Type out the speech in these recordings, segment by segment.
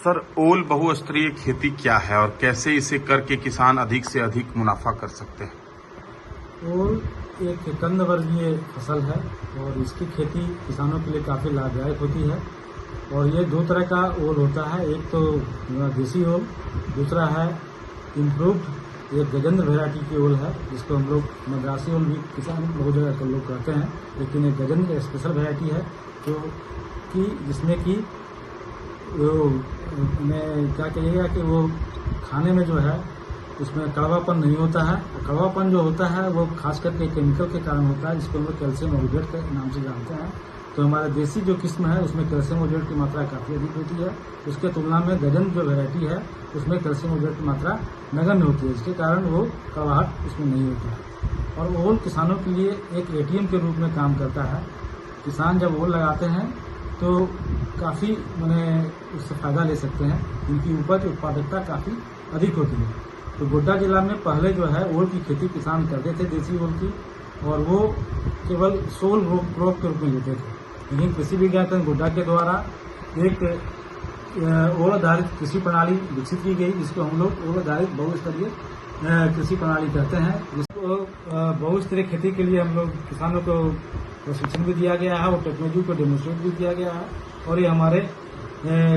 Sir, ओल बहुस्तरीय खेती क्या है और कैसे इसे करके किसान अधिक से अधिक मुनाफा कर सकते हैं? ओल एक कंद वर्गीय फसल है और इसकी खेती किसानों के लिए काफ़ी लाभदायक होती है। और ये दो तरह का ओल होता है, एक तो देसी ओल, दूसरा है इम्प्रूव्ड, एक गजेंद्र वैरायटी की ओल है जिसको हम लोग मद्रासी ओल भी किसान बहुत जगह लोग कहते हैं, लेकिन एक गजेंद्र स्पेशल वैरायटी है जो कि जिसमें कि मैं क्या कहिएगा कि वो खाने में जो है उसमें कड़वापन नहीं होता है। और कड़वापन जो होता है वो खास करके केमिकल के कारण होता है, जिसको हम लोग कैल्शियम ऑक्सीडेट के नाम से जानते हैं। तो हमारा देसी जो किस्म है उसमें कैल्शियम ऑक्सीडेट की मात्रा काफ़ी अधिक होती है। उसके तुलना में गजेंद्र जो वैरायटी है उसमें कैल्शियम ऑक्सीडेट की मात्रा नगण्य होती है, जिसके कारण वो कड़वाहट उसमें नहीं होती है। और ओल किसानों के लिए एक एटीएम के रूप में काम करता है। किसान जब ओल लगाते हैं तो काफ़ी उससे फ़ायदा ले सकते हैं, उनकी उपज उत्पादकता काफ़ी अधिक होती है। तो गोड्डा जिला में पहले जो है ओल की खेती किसान करते थे देसी ओल की, और वो केवल सोल क्रॉप के रूप में लेते थे। लेकिन कृषि विज्ञान केंद्र गोड्डा के द्वारा एक ओल आधारित कृषि प्रणाली विकसित की गई, जिसको हम लोग ओल आधारित बहुस्तरीय कृषि प्रणाली कहते हैं। जिसको बहुस्तरीय खेती के लिए हम लोग किसानों को प्रशिक्षण भी दिया गया है और टेक्नोलॉजी को डेमोन्स्ट्रेट भी किया गया है। और ये हमारे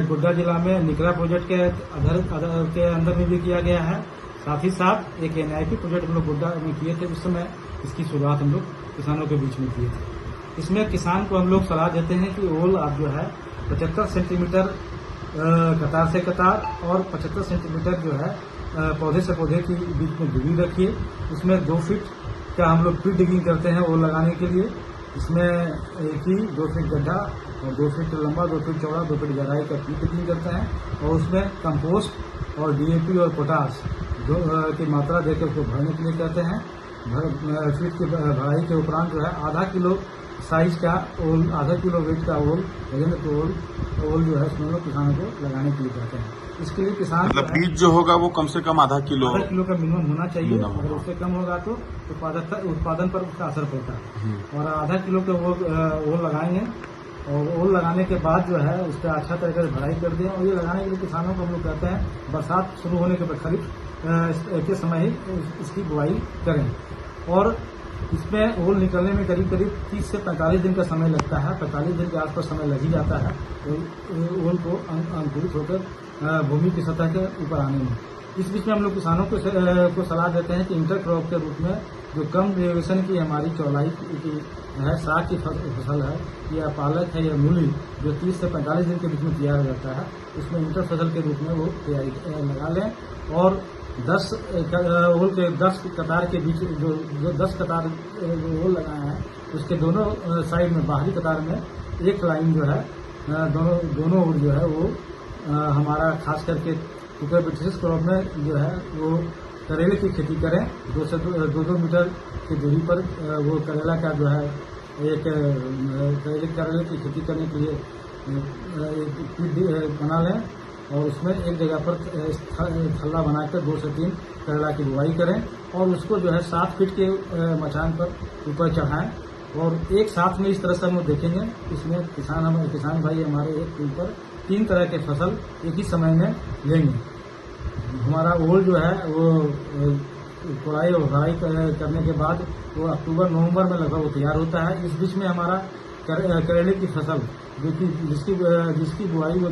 गोड्डा जिला में निकरा प्रोजेक्ट के अंदर में भी किया गया है। साथ ही साथ एक NIP प्रोजेक्ट हम लोग गोड्डा में किए थे, उस समय इसकी शुरुआत हम लोग किसानों के बीच में किए थे। इसमें किसान को हम लोग सलाह देते हैं कि ओल आप जो है 75 सेंटीमीटर कतार से कतार और 75 सेंटीमीटर जो है पौधे से पौधे के बीच में दूरी रखिए। उसमें 2 फीट का हम लोग प्री डिगिंग करते हैं ओल लगाने के लिए। इसमें एक ही 2 फीट गड्ढा और 2 फीट लंबा, 2 फीट चौड़ा, 2 फीट गहराई का प्री डिगिंग करते हैं। और उसमें कंपोस्ट और DAP और पोटास की मात्रा देकर उसको भरने के लिए कहते हैं। फीट की भराई के उपरांत जो है आधा किलो साइज का ओल, आधा किलो वेट का ओल, वजन का ओल जो है उसमें लोग किसानों को लगाने के लिए कहते हैं। इसके लिए किसान मतलब बीज जो होगा वो कम से कम आधा किलो का मिनिमम होना चाहिए। अगर उससे कम होगा तो उत्पादन पर उसका असर पड़ता है। और आधा किलो के ओल लगाएंगे और ओल लगाने के बाद जो है उसका अच्छा तरीके से भराई कर दें। और ये लगाने के लिए किसानों को हम लोग कहते हैं बरसात शुरू होने के बाद खरीफ के समय ही इसकी बुआई करें। और इसमें ओल निकलने में करीब 30 से 45 दिन का समय लगता है। 45 दिन के आसपास समय लग ही जाता है ओल को अंकुरित होकर भूमि की सतह के ऊपर आने में। इस बीच में हम लोग किसानों को सलाह देते हैं कि इंटर क्रॉप के रूप में जो कम ड्यूरेशन की हमारी चौलाई की है, साग की फसल है या पालक है या मूली, जो 30 से 45 दिन के बीच में तैयार हो जाता है, उसमें इंटर फसल के रूप में वो तैयारी लगा लें। और 10 ओल के 10 कतार के बीच जो 10 कतार ओल लगाए हैं उसके दोनों साइड में बाहरी कतार में एक लाइन जो है दोनों ओर जो है वो हमारा खास करके कुकुरबिटेसी क्रॉप में जो है वो करेले की खेती करें। 2 से 2 मीटर की दूरी पर वो करेला का जो है एक करेले की खेती करने के लिए एक बना लें और उसमें एक जगह पर थल्ला बनाकर 2 से 3 करेला की बुआई करें और उसको जो है 7 फीट के मचान पर ऊपर चढ़ाएं। और एक साथ में इस तरह से हम लोग देखेंगे, इसमें किसान भाई हमारे एक फील्ड पर 3 तरह के फसल एक ही समय में लेंगे। हमारा ओल जो है वो कोड़ाई और भराई करने के बाद वो अक्टूबर-नवंबर में लगभग वो तैयार होता है। इस बीच में हमारा करेले की फसल जो कि जिसकी बुआई वो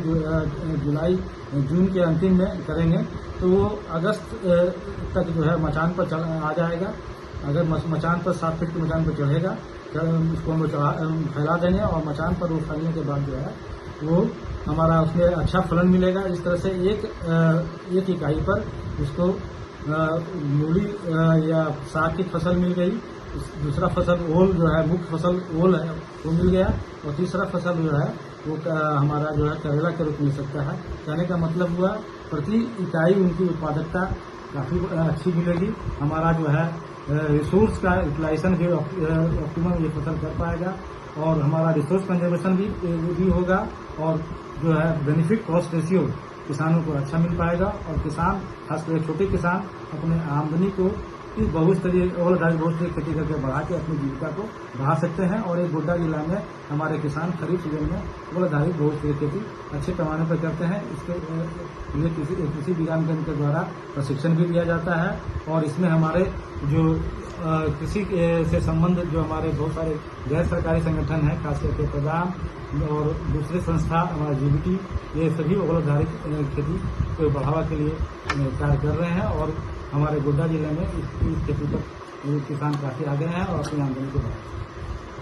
जून के अंतिम में करेंगे, तो वो अगस्त तक जो है मचान पर आ जाएगा। अगर मचान पर 7 फीट के मचान पर चढ़ेगा, उसको हम फैला देंगे और मचान पर वो फैलने के बाद जो है वो हमारा उसमें अच्छा फलन मिलेगा। इस तरह से एक इकाई पर उसको मूली या साग की फसल मिल गई, दूसरा फसल ओल जो है मुख्य फसल ओल है वो मिल गया, और तीसरा फसल जो है वो हमारा जो है करेला के रूप में मिल सकता है। कहने का मतलब हुआ प्रति इकाई उनकी उत्पादकता काफ़ी अच्छी मिलेगी। हमारा जो है रिसोर्स का यूटिलाइजेशन भी ऑप्टिमम ये फसल कर पाएगा और हमारा रिसोर्स कंजर्वेशन भी होगा और जो है बेनिफिट कॉस्ट रेशियो किसानों को अच्छा मिल पाएगा। और किसान खासकर छोटे किसान अपने आमदनी को इस बहुस्तरीय खेती करके बढ़ा के अपनी जीविका को बढ़ा सकते हैं। और एक गोड्डा जिला में हमारे किसान खरीफ सीजन में बहुआधारित बहुस्तरीय खेती अच्छे पैमाने पर करते हैं। इसके लिए कृषि विज्ञान केंद्र के द्वारा प्रशिक्षण भी दिया जाता है और इसमें हमारे जो कृषि से संबंधित जो हमारे बहुत सारे गैर सरकारी संगठन हैं, खास करके प्रदान और दूसरे संस्था हमारा जीबीटी, ये सभी बहुआधारित खेती को बढ़ावा के लिए कार्य कर रहे हैं और हमारे गोड्डा जिले में इस खेती पर किसान काफी आगे हैं और अपनी आमदनी को बढ़ा रहे हैं।